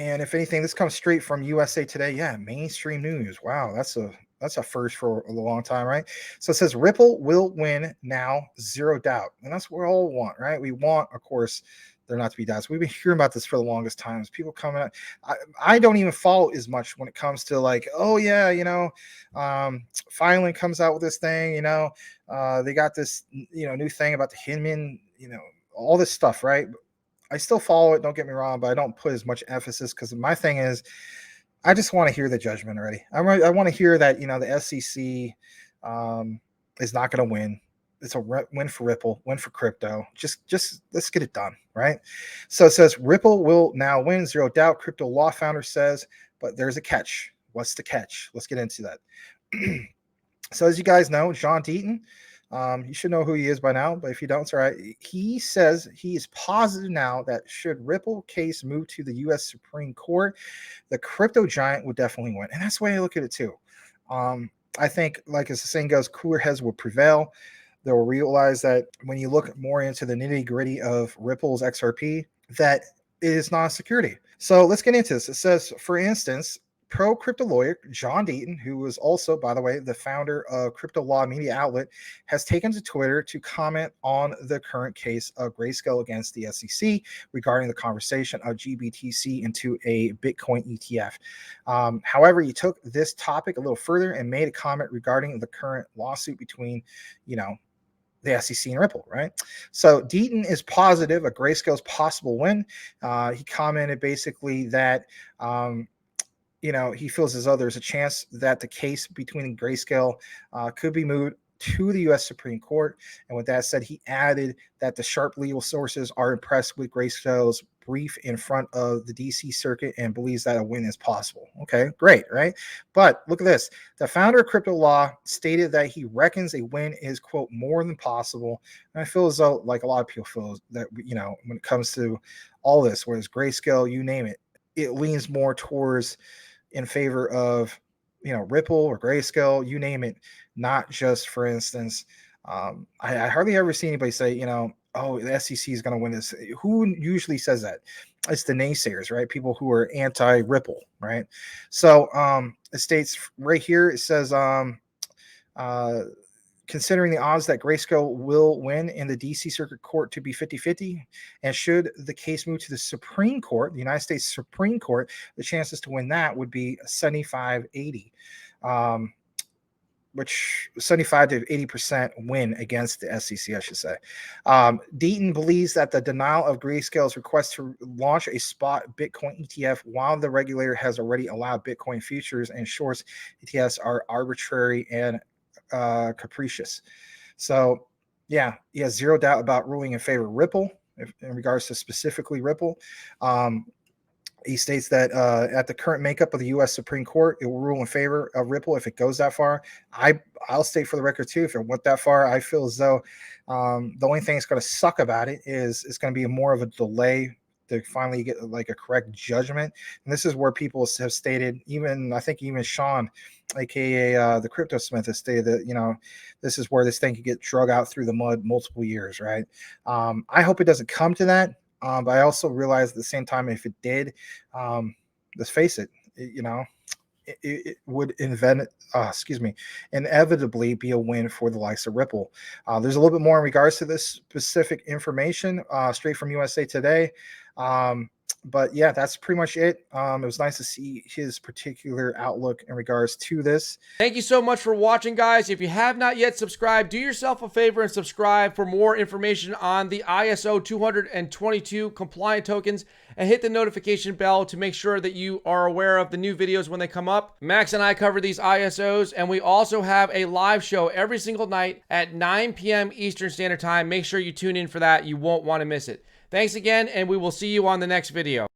And if anything, this comes straight from USA Today. Yeah, mainstream news. Wow, that's a first for a long time, right? So it says Ripple will win now, zero doubt, and that's what we all want, right? We want, of course, there not to be doubts. We've been hearing about this for the longest times. People coming out. I don't even follow as much when it comes to like, oh yeah, finally comes out with this thing. They got this, new thing about the Hinman, all this stuff, right? I still follow it. Don't get me wrong, but I don't put as much emphasis because my thing is, I just want to hear the judgment already. I want to hear that the SEC is not going to win. It's a win for Ripple, win for crypto. Just let's get it done, right? So it says Ripple will now win, zero doubt. Crypto law founder says, but there's a catch. What's the catch? Let's get into that. So as you guys know, John Deaton. You should know who he is by now, but if you don't, it's all right. He says he is positive now that should Ripple case move to the U.S. Supreme Court, the crypto giant would definitely win. And that's the way I look at it too. I think, like as the saying goes, cooler heads will prevail. They'll realize that when you look more into the nitty gritty of Ripple's XRP, that it is not a security. So let's get into this. It says, for instance, pro-crypto lawyer John Deaton, who was also, by the way, the founder of Crypto Law Media Outlet, has taken to Twitter to comment on the current case of Grayscale against the SEC regarding the conversation of GBTC into a Bitcoin ETF. However, he took this topic a little further and made a comment regarding the current lawsuit between, the SEC and Ripple, right? So Deaton is positive a Grayscale's possible win. He commented basically that he feels as though there's a chance that the case between Grayscale could be moved to the U.S. Supreme Court. And with that said, he added that the sharp legal sources are impressed with Grayscale's brief in front of the D.C. Circuit and believes that a win is possible. Okay, great, right? But look at this. The founder of Crypto Law stated that he reckons a win is, quote, more than possible. And I feel as though, like a lot of people feel that, when it comes to all this, whereas Grayscale, you name it, it leans more towards in favor of, Ripple or Grayscale, you name it, not just, for instance, I hardly ever see anybody say, oh, the SEC is going to win this. Who usually says that? It's the naysayers, right? People who are anti-Ripple, right? So it states right here, it says, considering the odds that Grayscale will win in the D.C. Circuit Court to be 50-50, and should the case move to the Supreme Court, the United States Supreme Court, the chances to win that would be 75-80, which 75 to 80% win against the SEC, I should say. Deaton believes that the denial of Grayscale's request to launch a spot Bitcoin ETF while the regulator has already allowed Bitcoin futures and shorts ETFs are arbitrary and capricious. So yeah, he has zero doubt about ruling in favor of Ripple in regards to specifically Ripple. He states that at the current makeup of the U.S. Supreme Court, it will rule in favor of Ripple if it goes that far. I'll state for the record too, if it went that far, I feel as though the only thing that's going to suck about it is it's going to be more of a delay to finally get like a correct judgment. And this is where people have stated, I think even Sean, aka the Crypto Smith, has stated that this is where this thing could get drug out through the mud multiple years, right? I hope it doesn't come to that, but I also realize at the same time, if it did, let's face it, it would inevitably be a win for the likes of Ripple. There's a little bit more in regards to this specific information straight from USA Today. But yeah, that's pretty much it. It was nice to see his particular outlook in regards to this. Thank you so much for watching, guys. If you have not yet subscribed, do yourself a favor and subscribe for more information on the ISO 222 compliant tokens, and hit the notification bell to make sure that you are aware of the new videos when they come up. Max and I cover these ISOs, and we also have a live show every single night at 9 p.m. Eastern Standard Time. Make sure you tune in for that. You won't want to miss it. Thanks again, and we will see you on the next video.